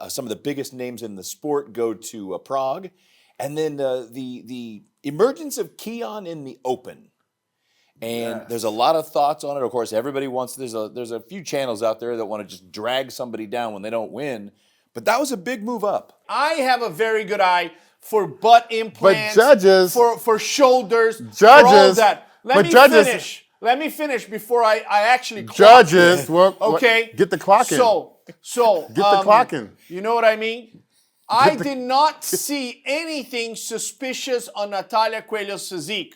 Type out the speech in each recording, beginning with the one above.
some of the biggest names in the sport go to Prague. And then the emergence of Keone in the Open. And there's a lot of thoughts on it. Of course, everybody wants, there's a few channels out there that want to just drag somebody down when they don't win. But that was a big move up. I have a very good eye for butt implants, But judges, for shoulders, judges, for all that. Let me finish before I actually clock. Judges, well, okay, get the clock in. So get the clock in. You know what I mean? I did not see anything suspicious on Natalia Coelho's physique.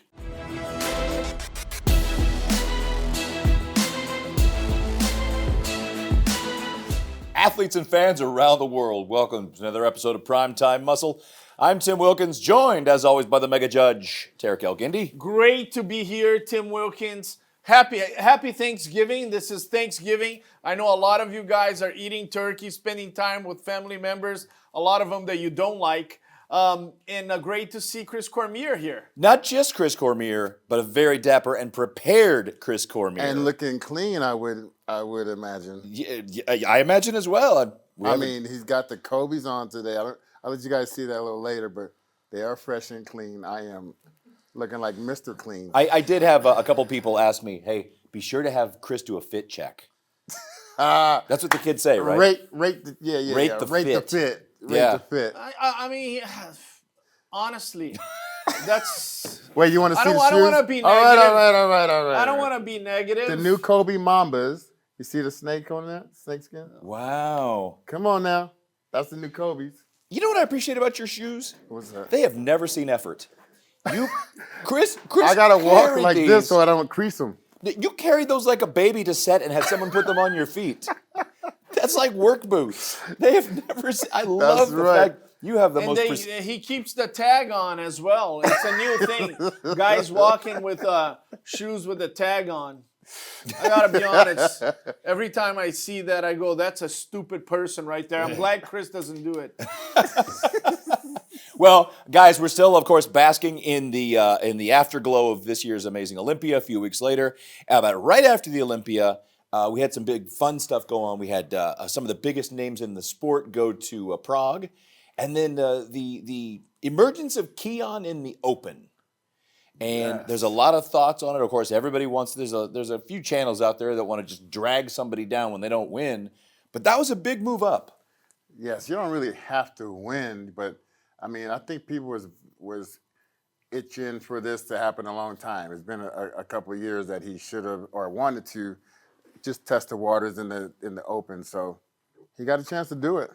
Athletes and fans around the world, welcome to another episode of Primetime Muscle. I'm Tim Wilkins, joined as always by the mega judge, Tarek El-Guindi. Great to be here, Tim Wilkins. Happy Thanksgiving. This is Thanksgiving. I know a lot of you guys are eating turkey, spending time with family members, a lot of them that you don't like. And great to see Chris Cormier here. Not just Chris Cormier, but a very dapper and prepared Chris Cormier. And looking clean, I would imagine. Yeah, I imagine as well. I mean, he's got the Kobe's on today. I'll let you guys see that a little later, but they are fresh and clean. I am looking like Mr. Clean. I did have a couple people ask me, hey, be sure to have Chris do a fit check. That's what the kids say, right? Rate the fit. Yeah. The fit. I mean, honestly, that's. Wait, you want to see the shoes? I don't want to be negative. All right. I don't want to be negative. The new Kobe Mambas. You see the snake on that? Snake skin? Wow. Come on now. That's the new Kobe's. You know what I appreciate about your shoes? What's that? They have never seen effort. Chris, I gotta walk like these. this so I don't crease them. You carried those like a baby to set and had someone put them on your feet. That's like work boots. They have never seen. I love the fact you have the most. He keeps the tag on as well. It's a new thing. Guys walking with shoes with a tag on. I gotta be honest. Every time I see that, I go, "That's a stupid person right there." I'm glad Chris doesn't do it. Well, guys, we're still, of course, basking in the afterglow of this year's amazing Olympia. A few weeks later, but right after the Olympia, we had some big fun stuff go on. We had some of the biggest names in the sport go to Prague, and then the emergence of Keone in the Open. And there's a lot of thoughts on it. Of course, everybody wants. There's a few channels out there that want to just drag somebody down when they don't win. But that was a big move up. Yes, you don't really have to win, but I mean, I think people was itching for this to happen a long time. It's been a couple of years that he should have or wanted to just test the waters in the Open. So he got a chance to do it.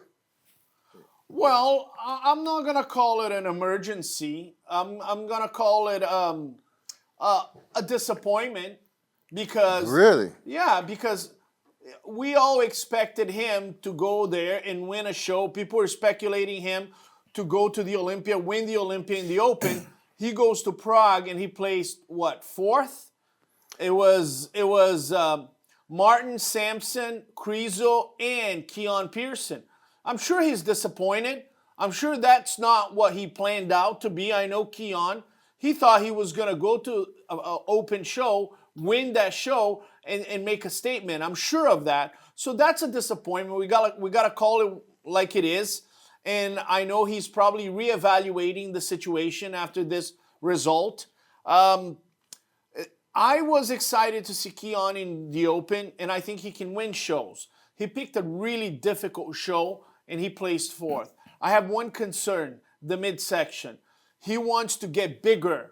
Well, I'm not gonna call it an emergency. I'm gonna call it a disappointment because really, yeah, because we all expected him to go there and win a show. People were speculating him to go to the Olympia, win the Olympia in the Open. He goes to Prague and he placed what, fourth? It was Martin, Sampson, Krizo, and Keone Pearson. I'm sure he's disappointed. I'm sure that's not what he planned out to be. I know Keone. He thought he was going to go to an open show, win that show, and make a statement. I'm sure of that. So that's a disappointment. We gotta call it like it is. And I know he's probably reevaluating the situation after this result. I was excited to see Keone in the Open, and I think he can win shows. He picked a really difficult show, and he placed fourth. I have one concern, the midsection. He wants to get bigger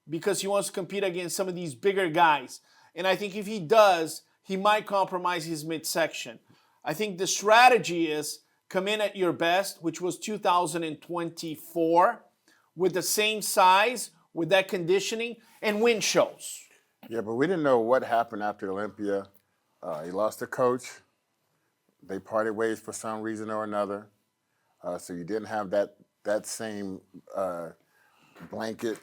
because he wants to compete against some of these bigger guys. And I think if he does, he might compromise his midsection. I think the strategy is come in at your best, which was 2024, with the same size, with that conditioning, and win shows. Yeah, but we didn't know what happened after Olympia. He lost a coach. They parted ways for some reason or another. So you didn't have that same blanket,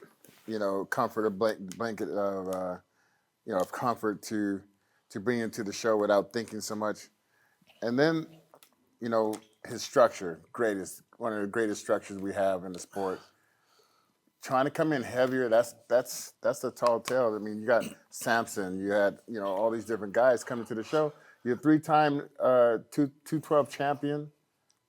comfort, blanket of, of comfort to bring into the show without thinking so much. And then, his structure, one of the greatest structures we have in the sport. Trying to come in heavier, that's a tall tale. I mean, you got Sampson, you had, all these different guys coming to the show. You're a 3-time 212 champion.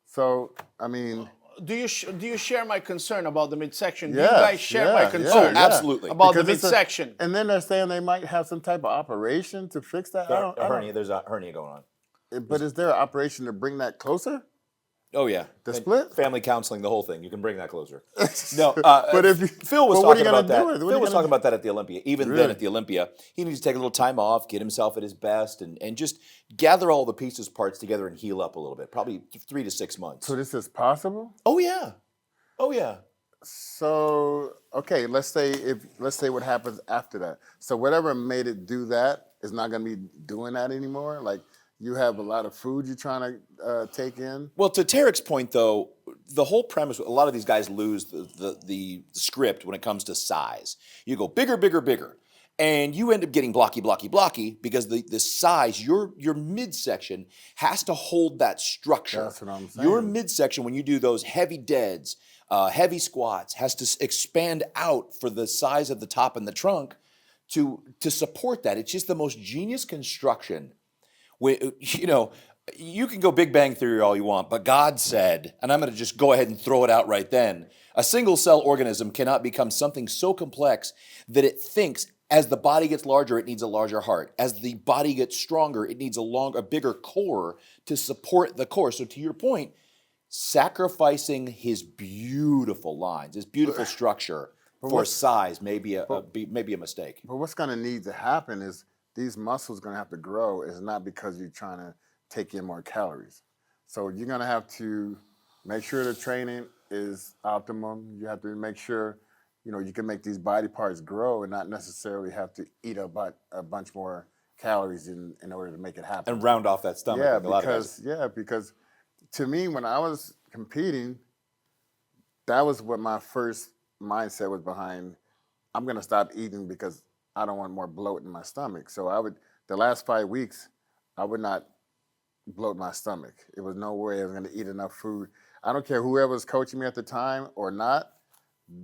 So I mean, Do you share my concern about the midsection? Do you yeah, guys share my yeah, concern yeah, absolutely. about the because it's midsection? and then they're saying they might have some type of operation to fix that. I don't. There's a hernia going on. But is there an operation to bring that closer? Oh yeah, The And split? family counseling, the whole thing. You can bring that closer. No, But if you, Phil was but what are talking you gonna about that. do with it? What are Phil you was gonna talking about that at the Olympia. Even then Really? at the Olympia, he needs to take a little time off, get himself at his best, and just gather all the pieces, parts together, and heal up a little bit. Probably 3 to 6 months. So this is possible? Oh yeah, oh yeah. So okay, let's say what happens after that. So whatever made it do that is not gonna be doing that anymore. Like you have a lot of food you're trying to take in. Well, to Tarek's point, though, the whole premise, a lot of these guys lose the script when it comes to size. You go bigger, bigger, bigger, and you end up getting blocky, blocky, blocky because the size, your midsection has to hold that structure. That's what I'm saying. Your midsection, when you do those heavy deads, heavy squats, has to expand out for the size of the top and the trunk to support that. It's just the most genius construction. You can go Big Bang Theory all you want, but God said, and I'm going to just go ahead and throw it out right then, a single cell organism cannot become something so complex that it thinks as the body gets larger, it needs a larger heart. As the body gets stronger, it needs a bigger core to support the core. So to your point, sacrificing his beautiful lines, his beautiful structure for size may be a mistake. But what's gonna need to happen is these muscles gonna have to grow. Is not because you're trying to take in more calories. So you're gonna have to make sure the training is optimum. You have to make sure you can make these body parts grow and not necessarily have to eat a bunch more calories in order to make it happen. And round off that stomach. Yeah, like a lot of guys. because to me, when I was competing, that was what my first mindset was behind. I'm gonna stop eating because I don't want more bloat in my stomach. So the last 5 weeks, I would not bloat my stomach. It was no way I was gonna eat enough food. I don't care whoever was coaching me at the time or not,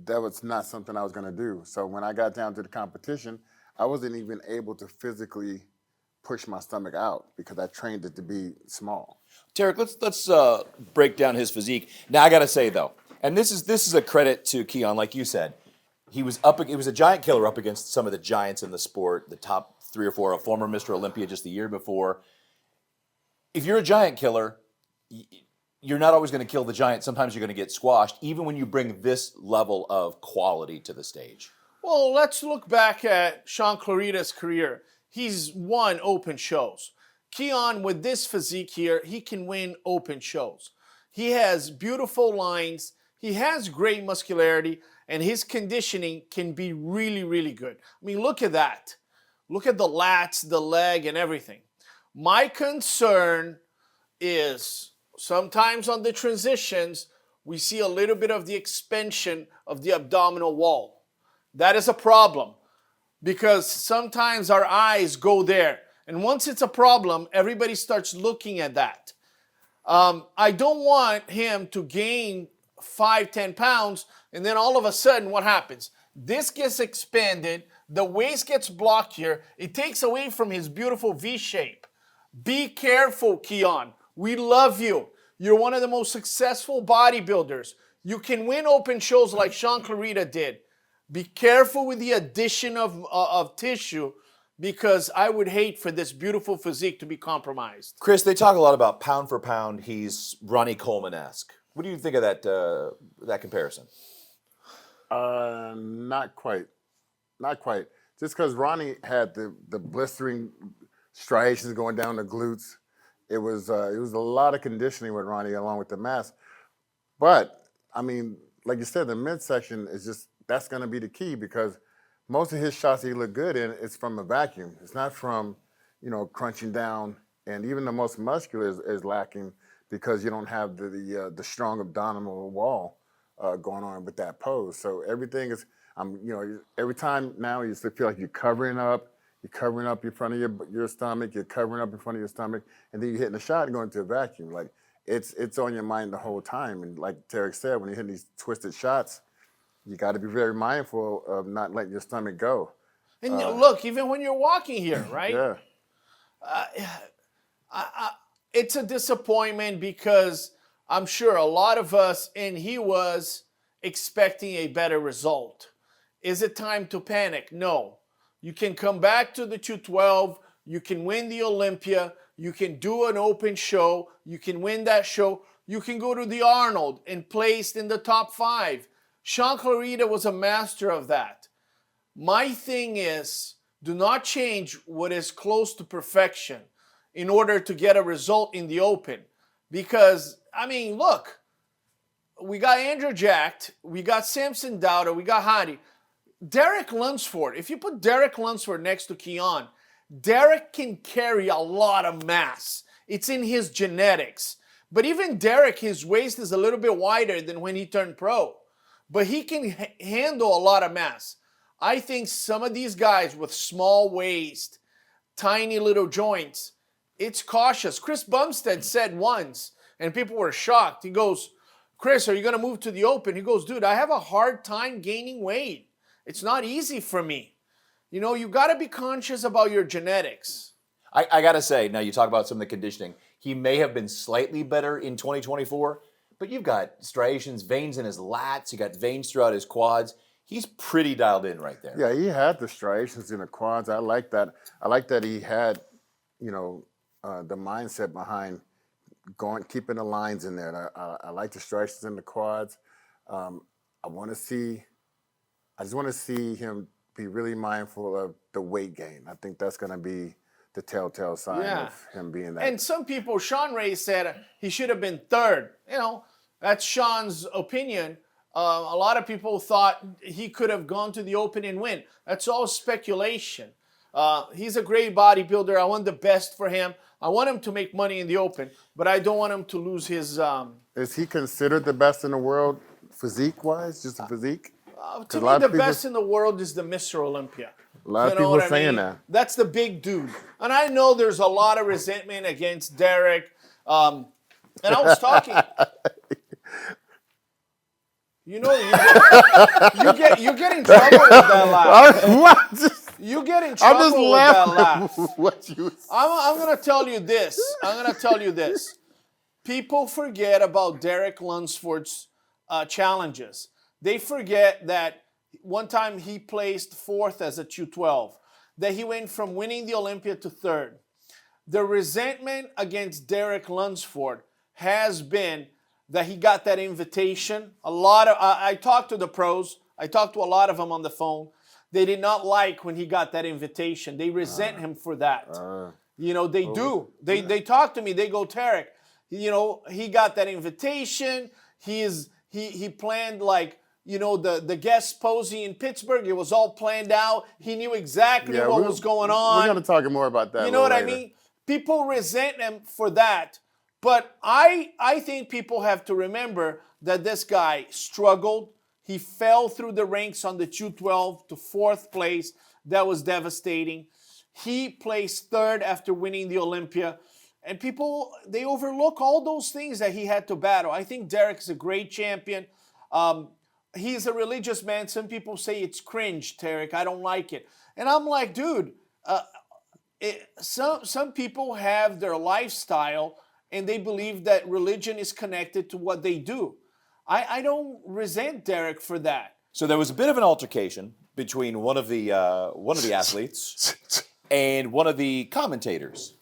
that was not something I was gonna do. So when I got down to the competition, I wasn't even able to physically push my stomach out because I trained it to be small. Tarek, let's break down his physique. Now I got to say though, and this is a credit to Keone, like you said, he was a giant killer up against some of the giants in the sport, the top 3 or 4, a former Mr. Olympia just the year before. If you're a giant killer, you're not always going to kill the giant. Sometimes you're going to get squashed, even when you bring this level of quality to the stage. Well, let's look back at Sean Clarita's career. He's won open shows. Keone, with this physique here, he can win open shows. He has beautiful lines. He has great muscularity, and his conditioning can be really, really good. I mean, look at that. Look at the lats, the leg, and everything. My concern is sometimes on the transitions, we see a little bit of the expansion of the abdominal wall. That is a problem because sometimes our eyes go there. And once it's a problem, everybody starts looking at that. I don't want him to gain 5-10 pounds, and then all of a sudden, what happens? This gets expanded, the waist gets blocked here, it takes away from his beautiful V shape. Be careful, Keone. We love you. You're one of the most successful bodybuilders. You can win open shows like Sean Clarita did. Be careful with the addition of tissue, because I would hate for this beautiful physique to be compromised. Chris, they talk a lot about pound for pound. He's Ronnie Coleman-esque. What do you think of that comparison? Not quite. Not quite. Just because Ronnie had the blistering striations going down the glutes, it was a lot of conditioning with Ronnie along with the mass. But I mean, like you said, the midsection is that's going to be the key because most of his shots that he look good in, it's from a vacuum. It's not from, crunching down. And even the most muscular is lacking because you don't have the strong abdominal wall going on with that pose. So everything is, every time now you feel like you're covering up in front of your stomach, you're covering up in front of your stomach, and then you're hitting a shot and going to a vacuum. Like it's on your mind the whole time. And like Tarek said, when you're hitting these twisted shots, you got to be very mindful of not letting your stomach go. And look, even when you're walking here, right? Yeah. It's a disappointment because I'm sure a lot of us, and he was, expecting a better result. Is it time to panic? No. You can come back to the 212. You can win the Olympia. You can do an open show. You can win that show. You can go to the Arnold and place in the top 5. Sean Clarita was a master of that. My thing is, do not change what is close to perfection in order to get a result in the open. Because, I mean, look, we got Andrew Jacked, we got Samson Dowda, we got Hadi. Derek Lunsford, if you put Derek Lunsford next to Keone, Derek can carry a lot of mass. It's in his genetics. But even Derek, his waist is a little bit wider than when he turned pro. But he can handle a lot of mass. I think some of these guys with small waist, tiny little joints, it's cautious. Chris Bumstead said once, and people were shocked. He goes, Chris, are you going to move to the open? He goes, dude, I have a hard time gaining weight. It's not easy for me. You know, you got to be conscious about your genetics. I got to say, now you talk about some of the conditioning. He may have been slightly better in 2024, but you've got striations, veins in his lats. You got veins throughout his quads. He's pretty dialed in right there. Yeah, he had the striations in the quads. I like that. I like that he had, the mindset behind keeping the lines in there. I like the striations in the quads. I just want to see him be really mindful of the weight gain. I think that's going to be the telltale sign of him being that. And some people, Sean Ray said he should have been third. You know, that's Sean's opinion. A lot of people thought he could have gone to the open and win. That's all speculation. He's a great bodybuilder. I want the best for him. I want him to make money in the open, but I don't want him to lose his... Is he considered the best in the world physique-wise, just a physique? To me, the best in the world is the Mr. Olympia. A lot of people are saying that. That's the big dude. And I know there's a lot of resentment against Derek. And I was talking... You know, you get in trouble with that laugh. You get in trouble with that laugh. I'm going to tell you this. People forget about Derek Lunsford's challenges. They forget that one time he placed 4th as a 212, that he went from winning the Olympia to 3rd. The resentment against Derek Lunsford has been that he got that invitation. I talked to the pros. I talked to a lot of them on the phone. They did not like when he got that invitation. They resent him for that. They do. They talk to me. They go, Tarek, he got that invitation. He planned the guest posing in Pittsburgh. It was all planned out. He knew exactly what was going on. We're going to talk more about that. You know what I mean? People resent him for that. But I think people have to remember that this guy struggled. He fell through the ranks on the 212 to 4th place. That was devastating. He placed 3rd after winning the Olympia. And people, they overlook all those things that he had to battle. I think Derek's a great champion. He's a religious man. Some people say it's cringe, Tarek. I don't like it. And I'm like, dude, some people have their lifestyle and they believe that religion is connected to what they do. I don't resent Derek for that. So there was a bit of an altercation between one of the athletes and one of the commentators.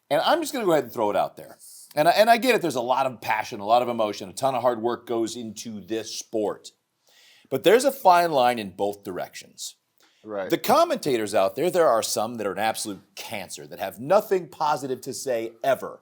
And I'm just going to go ahead and throw it out there. And I get it. There's a lot of passion, a lot of emotion, a ton of hard work goes into this sport. But there's a fine line in both directions. Right. The commentators out there are some that are an absolute cancer, that have nothing positive to say ever.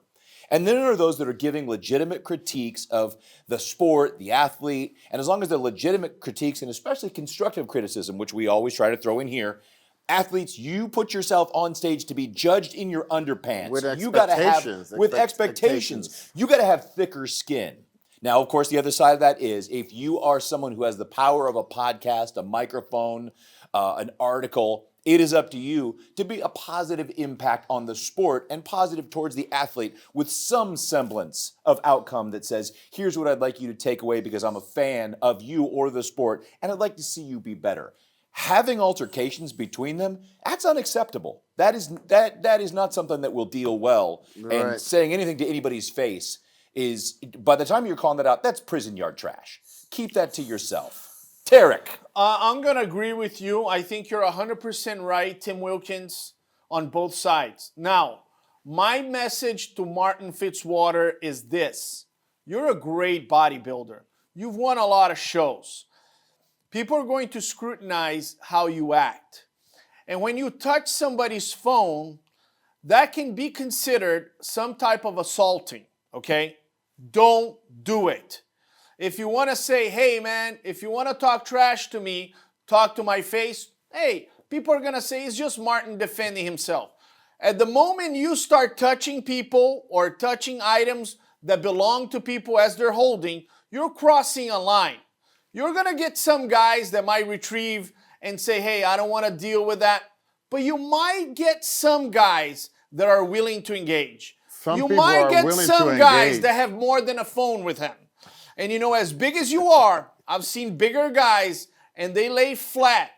And then there are those that are giving legitimate critiques of the sport, the athlete, and as long as they're legitimate critiques and especially constructive criticism, which we always try to throw in here, athletes, you put yourself on stage to be judged in your underpants. With expectations. You gotta have expectations. You got to have thicker skin. Now, of course, the other side of that is if you are someone who has the power of a podcast, a microphone, an article, it is up to you to be a positive impact on the sport and positive towards the athlete with some semblance of outcome that says, here's what I'd like you to take away because I'm a fan of you or the sport, and I'd like to see you be better. Having altercations between them, that's unacceptable. That is not something that will deal well. Right. And saying anything to anybody's face is by the time you're calling that out, that's prison yard trash. Keep that to yourself. Tarek. I'm going to agree with you. I think you're 100% right, Tim Wilkins, on both sides. Now, my message to Martin Fitzwater is this. You're a great bodybuilder. You've won a lot of shows. People are going to scrutinize how you act. And when you touch somebody's phone, that can be considered some type of assaulting, okay? Don't do it. If you want to say, hey, man, if you want to talk trash to me, talk to my face, hey, people are going to say it's just Martin defending himself. At the moment you start touching people or touching items that belong to people as they're holding, you're crossing a line. You're going to get some guys that might retrieve and say, hey, I don't want to deal with that. But you might get some guys that are willing to engage. You might get some guys that have more than a phone with them. And you know, as big as you are, I've seen bigger guys and they lay flat,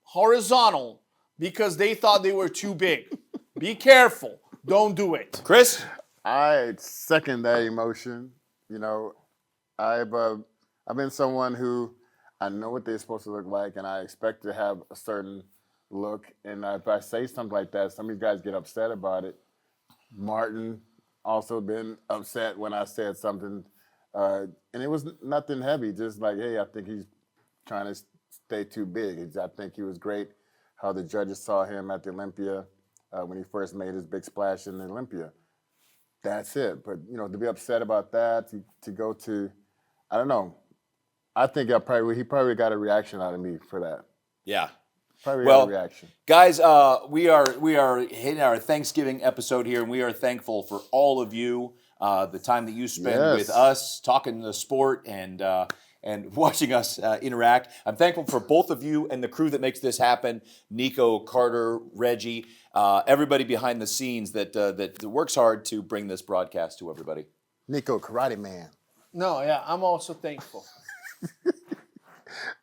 horizontal, because they thought they were too big. Be careful. Don't do it. Chris? I second that emotion. You know, I've been someone who I know what they're supposed to look like, and I expect to have a certain look. And if I say something like that, some of you guys get upset about it. Martin also been upset when I said something. And it was nothing heavy, just like, hey, I think he's trying to stay too big. I think he was great how the judges saw him at the Olympia when he first made his big splash in the Olympia. That's it. But, you know, to be upset about that, to go to, I don't know. I think he probably got a reaction out of me for that. Yeah. Probably got a reaction. Guys, we are hitting our Thanksgiving episode here, and we are thankful for all of you. The time that you spend with us, talking the sport and watching us interact. I'm thankful for both of you and the crew that makes this happen. Nico, Carter, Reggie, everybody behind the scenes that works hard to bring this broadcast to everybody. Nico, Karate Man. No, yeah, I'm also thankful.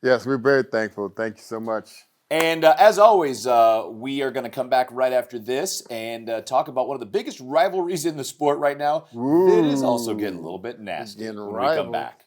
Yes, we're very thankful. Thank you so much. And as always, we are going to come back right after this and talk about one of the biggest rivalries in the sport right now. Ooh. It is also getting a little bit nasty when we come back.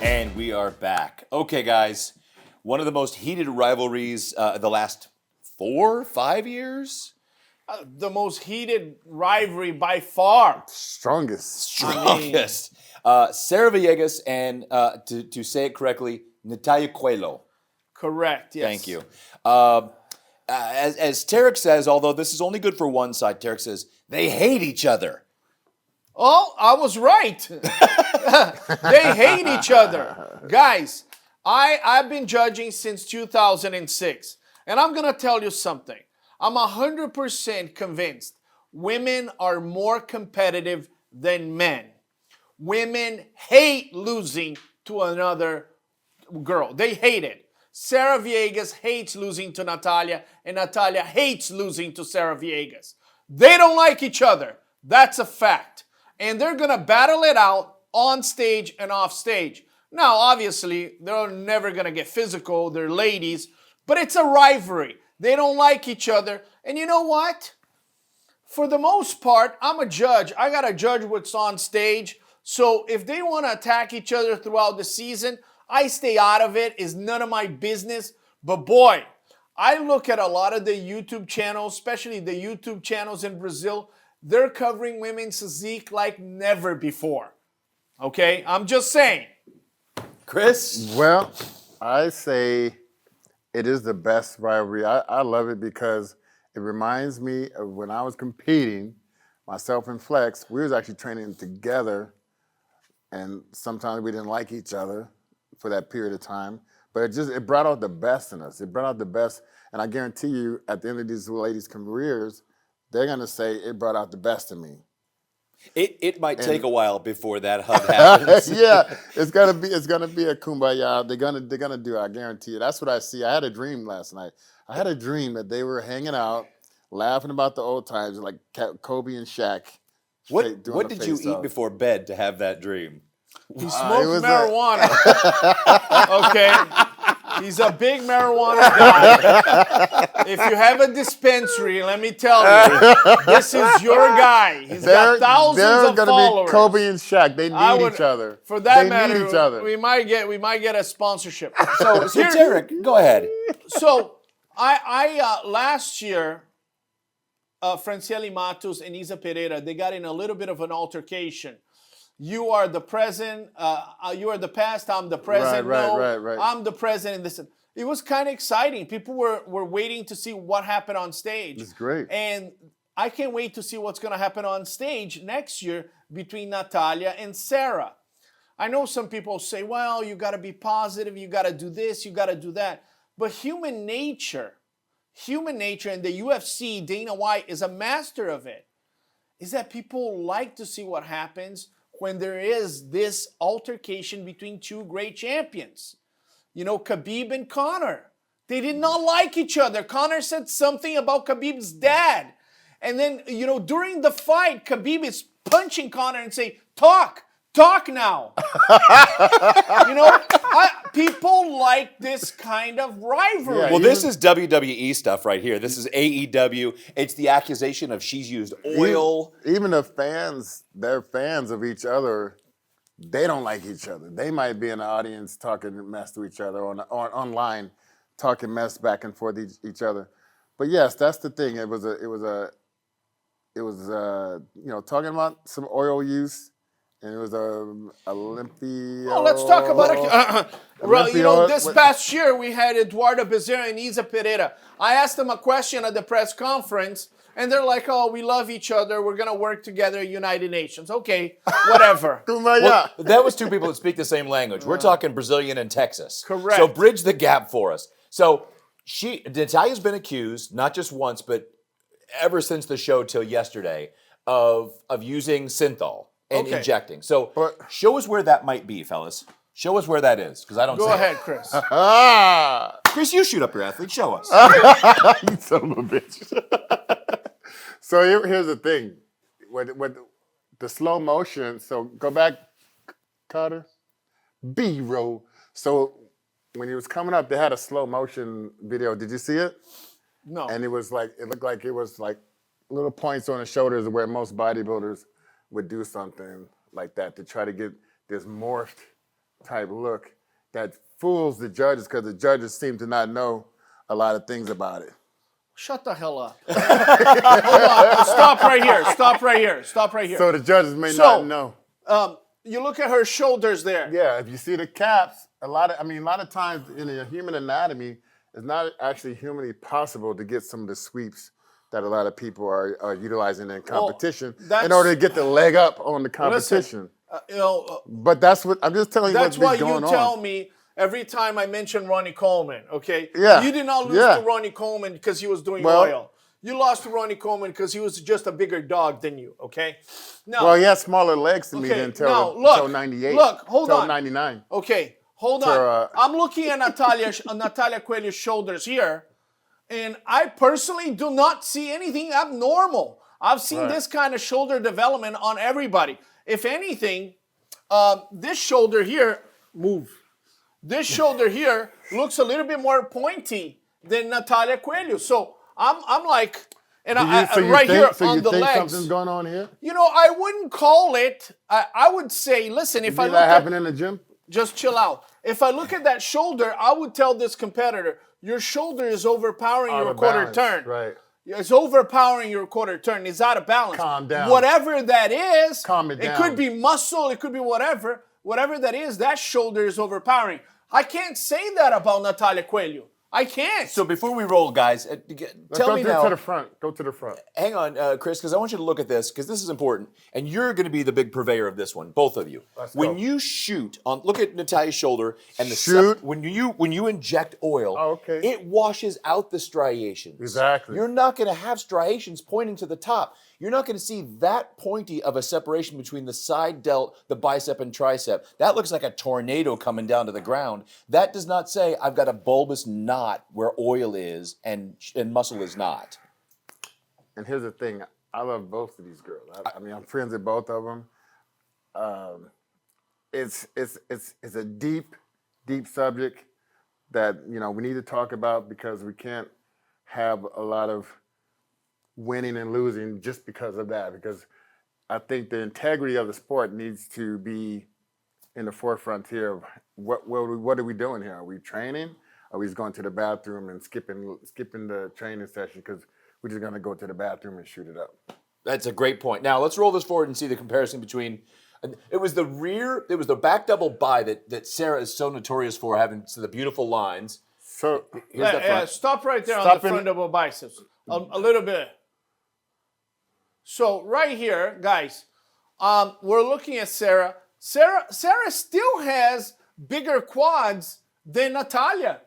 And we are back. Okay, guys, one of the most heated rivalries the last 4-5 years. The most heated rivalry by far. Strongest. Sarah Villegas and, to say it correctly, Natalia Coelho. Correct, yes. Thank you. As Tarek says, although this is only good for one side, Tarek says, they hate each other. Oh, I was right. They hate each other. Guys, I've been judging since 2006. And I'm going to tell you something. I'm 100% convinced women are more competitive than men. Women hate losing to another girl. They hate it. Sarah Villegas hates losing to Natalia, and Natalia hates losing to Sarah Villegas. They don't like each other. That's a fact. And they're going to battle it out on stage and off stage. Now, obviously, they're never going to get physical. They're ladies. But it's a rivalry. They don't like each other. And you know what? For the most part, I'm a judge. I got to judge what's on stage. So if they want to attack each other throughout the season, I stay out of it. It's none of my business. But boy, I look at a lot of the YouTube channels, especially the YouTube channels in Brazil. They're covering women's physique like never before. Okay? I'm just saying. Chris? Well, I say it is the best rivalry. I love it because it reminds me of when I was competing, myself and Flex, we was actually training together, and sometimes we didn't like each other for that period of time. But it brought out the best in us. It brought out the best, and I guarantee you, at the end of these ladies' careers, they're gonna say it brought out the best in me. It might take a while before that hug happens. Yeah, it's gonna be a kumbaya. They're gonna do it. I guarantee you. That's what I see. I had a dream last night. I had a dream that they were hanging out, laughing about the old times, like Kobe and Shaq. What did you eat before bed to have that dream? He smoked marijuana. Okay. He's a big marijuana guy. If you have a dispensary, let me tell you, this is your guy. He's got thousands of gonna followers. Be Kobe and Shaq. They need each other. For that they matter, need each other. we might get a sponsorship. So Derek, go ahead. So I last year, Franciele Matos and Isa Pereira, they got in a little bit of an altercation. You are the present. You are the past. I'm the present. Right. I'm the present. And it was kind of exciting. People were waiting to see what happened on stage. It's great. And I can't wait to see what's going to happen on stage next year between Natalia and Sarah. I know some people say, well, you got to be positive. You got to do this. You got to do that. But human nature, and the UFC, Dana White is a master of it, is that people like to see what happens when there is this altercation between two great champions. You know, Khabib and Conor. They did not like each other. Conor said something about Khabib's dad. And then, you know, during the fight, Khabib is punching Conor and saying, talk now. You know, people like this kind of rivalry. Yeah, well, this is WWE stuff right here. This is AEW. It's the accusation of she's used oil. Even the fans, they're fans of each other. They don't like each other. They might be in the audience talking mess to each other or online talking mess back and forth each other. But yes, that's the thing. It was you know, talking about some oil use. And it was Olympia. Oh, let's talk about it. Well, you know, this past year we had Eduardo Bezerra and Isa Pereira. I asked them a question at the press conference, and they're like, oh, we love each other. We're going to work together at United Nations. Okay, whatever. Well, that was two people that speak the same language. We're talking Brazilian and Texas. Correct. So bridge the gap for us. So Natalia's been accused, not just once, but ever since the show till yesterday, of using synthol. And injecting. So show us where that might be, fellas. Show us where that is, because I don't see it. Go ahead, Chris. Chris, you shoot up your athlete. Show us. You son of a bitch. So here's the thing. With the slow motion, so go back, Carter. B-roll. So when he was coming up, they had a slow motion video. Did you see it? No. And it looked like it was like little points on the shoulders where most bodybuilders would do something like that to try to get this morphed type look that fools the judges, because the judges seem to not know a lot of things about it. Shut the hell up. Hold on. Stop right here. So the judges may not know. You look at her shoulders there. Yeah, if you see the caps, a lot of times in the human anatomy, it's not actually humanly possible to get some of the sweeps that a lot of people are utilizing in competition in order to get the leg up on the competition. Listen, but that's what I'm just telling you. That's why going you tell me every time I mention Ronnie Coleman. Okay. Yeah. You did not lose to Ronnie Coleman because he was doing oil. You lost to Ronnie Coleman because he was just a bigger dog than you. Okay. Now. Well, he had smaller legs than me until 98. Look, hold on. 99. Okay, hold on. I'm looking at Natalia Coelho's shoulders here. And I personally do not see anything abnormal. I've seen this kind of shoulder development on everybody. If anything, this shoulder here, this shoulder here looks a little bit more pointy than Natalia Coelho. So I'm like, and here on the legs. Something's going on here? You know, I wouldn't call it. I would say, listen, if I look that happen in the gym? Just chill out. If I look at that shoulder, I would tell this competitor, your shoulder is overpowering Out your of quarter balance, turn. right. It's overpowering your quarter turn. It's out of balance. Calm down. Whatever that is, Calm it it could down. be muscle, it could be whatever. Whatever that is, that shoulder is overpowering. I can't say that about Natalia Coelho. I can't. So before we roll, guys, tell me now. Go to the front. Go to the front. Hang on, Chris, because I want you to look at this, because this is important. And you're going to be the big purveyor of this one, both of you. When you shoot, look at Natalia's shoulder, and when you inject oil, it washes out the striations. Exactly. You're not going to have striations pointing to the top. You're not going to see that pointy of a separation between the side delt, the bicep, and tricep. That looks like a tornado coming down to the ground. That does not say I've got a bulbous knot where oil is and muscle is not. And here's the thing. I love both of these girls. I mean, I'm friends with both of them. It's a deep, deep subject that, we need to talk about, because we can't have a lot of winning and losing just because of that. Because I think the integrity of the sport needs to be in the forefront here of what are we doing here? Are we training? Are we just going to the bathroom and skipping the training session because we're just going to go to the bathroom and shoot it up? That's a great point. Now let's roll this forward and see the comparison between. It was the back double bi that Sarah is so notorious for, having the beautiful lines. So here's that front. Stop right there on the front double biceps. A little bit. So right here, guys, we're looking at Sarah. Sarah still has bigger quads than Natalia.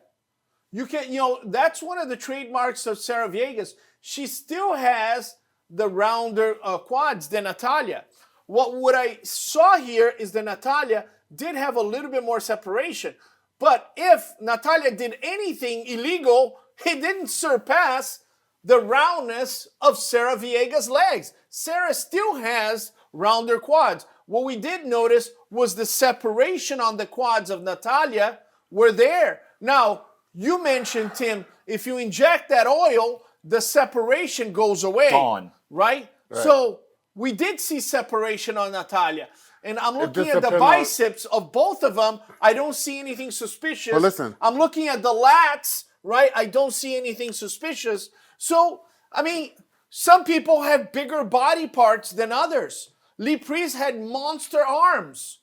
That's one of the trademarks of Sarah Viegas. She still has the rounder quads than Natalia. What I saw here is that Natalia did have a little bit more separation. But if Natalia did anything illegal, it didn't surpass the roundness of Sarah Viegas' legs. Sarah still has rounder quads. What we did notice was the separation on the quads of Natalia were there. Now, you mentioned, Tim, if you inject that oil, the separation goes away. Gone. Right? So we did see separation on Natalia. And I'm looking at the biceps of both of them. I don't see anything suspicious. Well, listen. I'm looking at the lats, right? I don't see anything suspicious. So, I mean, some people have bigger body parts than others. Lee Priest had monster arms.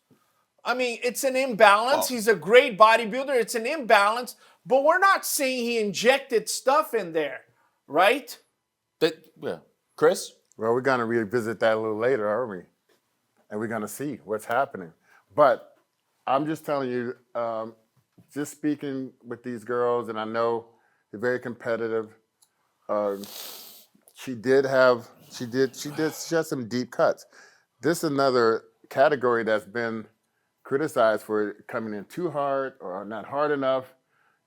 I mean, it's an imbalance. He's a great bodybuilder. It's an imbalance. But we're not saying he injected stuff in there, right? Chris? Well, we're going to revisit that a little later, aren't we? And we're going to see what's happening. But I'm just telling you, just speaking with these girls, and I know they're very competitive. She had some deep cuts. This is another category that's been criticized for coming in too hard or not hard enough.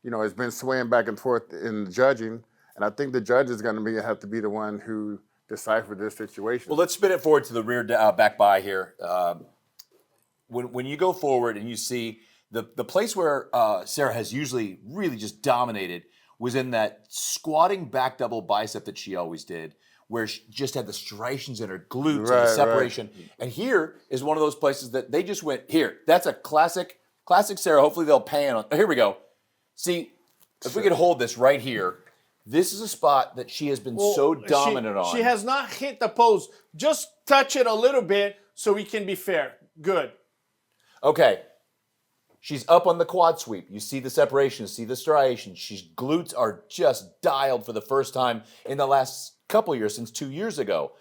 It's been swaying back and forth in the judging, and I think the judge is going to have to be the one who decipher this situation. Well, let's spin it forward to the rear back by here. When you go forward and you see the place where Sarah has usually really just dominated was in that squatting back double bicep that she always did, where she just had the striations in her glutes and the separation. Right. And here is one of those places that they just went, here, that's a classic Sarah. Hopefully they'll pan on. Here we go. See, if we could hold this right here, this is a spot that she has been so dominant on. She has not hit the pose. Just touch it a little bit so we can be fair. Good. Okay. She's up on the quad sweep. You see the separation, you see the striations. She's glutes are just dialed for the first time in the last couple years, since 2 years ago.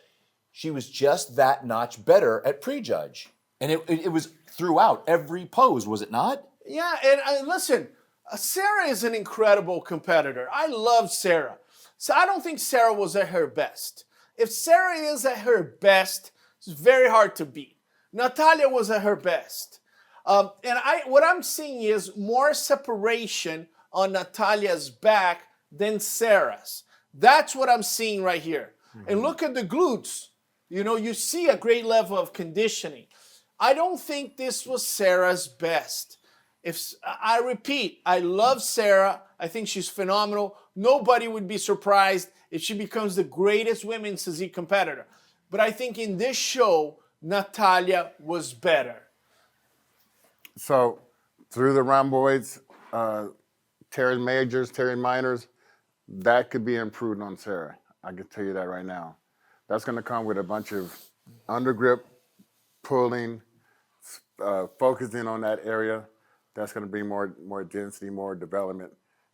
She was just that notch better at prejudge. And it was throughout every pose, was it not? Yeah, and listen, Sarah is an incredible competitor. I love Sarah. So I don't think Sarah was at her best. If Sarah is at her best, it's very hard to beat. Natalia was at her best. What I'm seeing is more separation on Natalia's back than Sarah's. That's what I'm seeing right here. Mm-hmm. And look at the glutes. You see a great level of conditioning. I don't think this was Sarah's best. I repeat, I love Sarah. I think she's phenomenal. Nobody would be surprised if she becomes the greatest women's physique competitor. But I think in this show, Natalia was better. So through the rhomboids, teres majors, teres minors, that could be improved on Sarah. I can tell you that right now. That's going to come with a bunch of undergrip, pulling, focusing on that area. That's going to bring more density, more development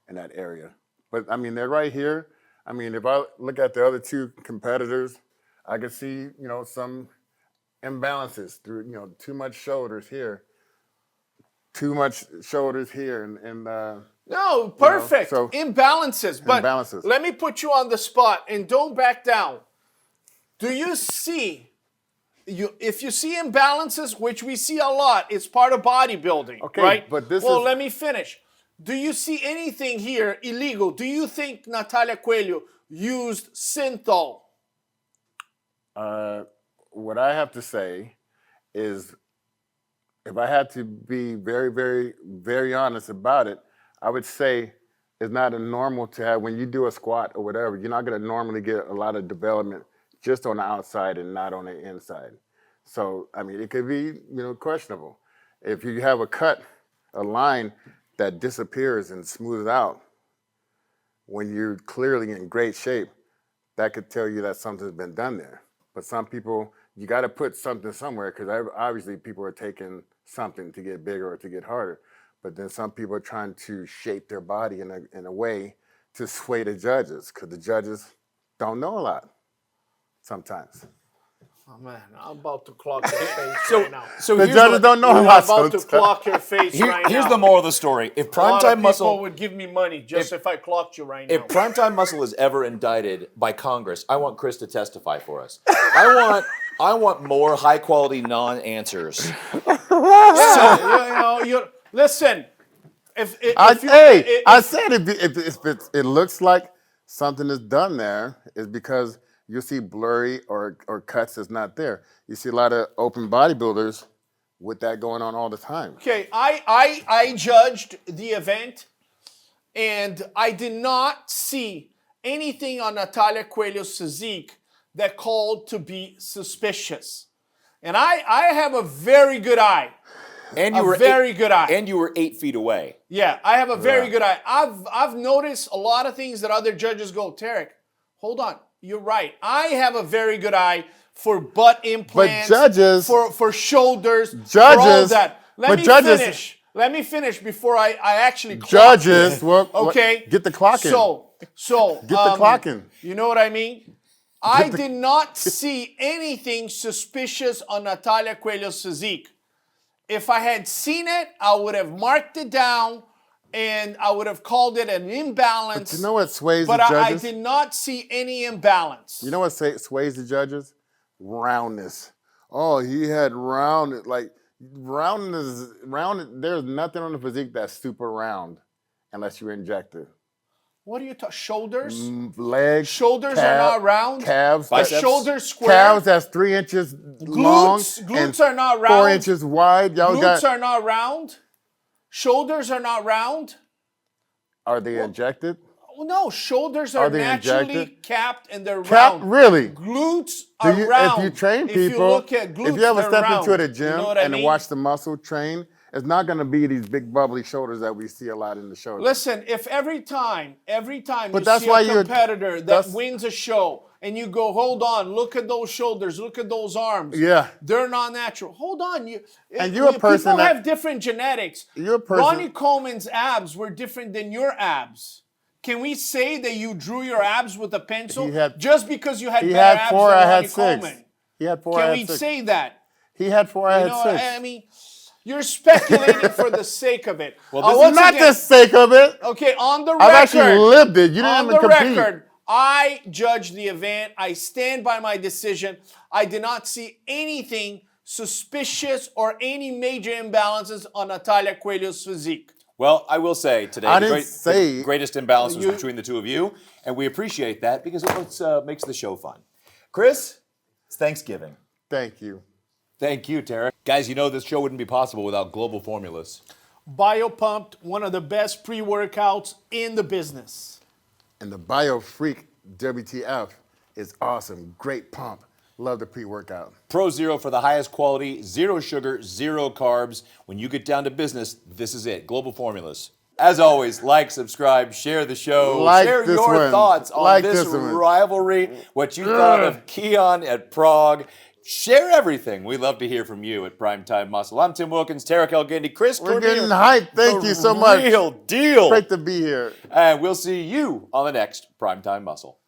in that area. But I mean, they're right here. I mean, if I look at the other two competitors, I can see, some imbalances through, too much shoulders here, and No, perfect. so Imbalances. But imbalances. let me put you on the spot and don't back down. Do you see, if you see imbalances, which we see a lot, it's part of bodybuilding, Okay, right? but this well, is- let me finish. Do you see anything here illegal? Do you think Natalia Coelho used synthol? What I have to say is, if I had to be very, very, very honest about it, I would say it's not a normal to have, when you do a squat or whatever, you're not going to normally get a lot of development just on the outside and not on the inside. So, I mean, it could be, questionable. If you have a line that disappears and smooths out when you're clearly in great shape, that could tell you that something's been done there. But some people, you got to put something somewhere, because obviously people are taking something to get bigger or to get harder. But then some people are trying to shape their body in a way to sway the judges, because the judges don't know a lot sometimes. Oh man, I'm about to clock your face right now. So The here's judges don't know a I'm lot about to sometimes. clock your face right now. here's the moral of the story. If A lot of primetime people muscle would give me money just if I clocked you right now. If primetime muscle is ever indicted by Congress, I want Chris to testify for us. I want more high quality non-answers. Listen. I said if it looks like something is done there, is because you see blurry or cuts that's not there. You see a lot of open bodybuilders with that going on all the time. Okay, I judged the event, and I did not see anything on Natalia Coelho's physique that called to be suspicious. And I have a very good eye. And you were good eye. And you were 8 feet away. Yeah, I have a very good eye. I've noticed a lot of things that other judges go, Tarek, hold on, you're right. I have a very good eye for butt implants, judges- for shoulders, for all Judges- that. Let me finish before I actually clock Judges, you. well, Okay, get the clock in. So Get the clock in. You know what I mean? I did not see anything suspicious on Natalia Coelho's physique. If I had seen it, I would have marked it down and I would have called it an imbalance. But you know what sways But the I judges? did not see any imbalance. You know what sways the judges? Roundness. Oh, he had roundness. Like, roundness. There's nothing on the physique that's super round unless you inject it. What are you talking? Shoulders? Legs. Shoulders are not round. Calves. Biceps. Shoulders square. Calves that's 3 inches long. Glutes and are not 4 round. inches wide. Y'all Glutes are not round. Shoulders are not round. Are they injected? Oh, no, shoulders are they naturally injected? capped and they're Cap, round. really? Glutes are Do you, round. if you train If you people, look at glutes, if you ever they're step round. into the gym You know what I and mean? watch the muscle train, it's not going to be these big bubbly shoulders that we see a lot in the shoulders. Listen, if every time But you that's see why a you- competitor that that's- wins a show and you go, hold on, look at those shoulders, look at those arms. Yeah. They're not natural. Hold on. And you're a person People that- have different genetics. You're a person- Ronnie Coleman's abs were different than your abs. Can we say that you drew your abs with a pencil just because you had He better had abs 4, than I Ronnie had 6. Coleman? He had 4, I Can had we 6. say that? He had 4, I You had know, 6. I mean, you're speculating for the sake of it. Well, This this is not the sake of it. Okay, on the record. I've actually lived it. You On didn't the even compete. record, I judged the event. I stand by my decision. I did not see anything suspicious or any major imbalances on Natalia Coelho's physique. Well, I will say today I the didn't say- the greatest imbalance was between the two of you, and we appreciate that because it makes the show fun. Chris, it's Thanksgiving. Thank you. Thank you, Tarek. Guys, you know this show wouldn't be possible without Global Formulas. BioPumped, one of the best pre-workouts in the business. And the BioFreak WTF is awesome. Great pump. Love the pre-workout. Pro Zero for the highest quality, zero sugar, zero carbs. When you get down to business, this is it. Global Formulas. As always, like, subscribe, share the show, Like share this your one. thoughts on Like this this one. rivalry, what you thought of Keone at Prague. Share everything. We love to hear from you at Primetime Muscle. I'm Tim Wilkins, Tarek Elgindi, Chris We're Cormier. getting hyped. Thank you so much. Real deal. Great to be here. And we'll see you on the next Primetime Muscle.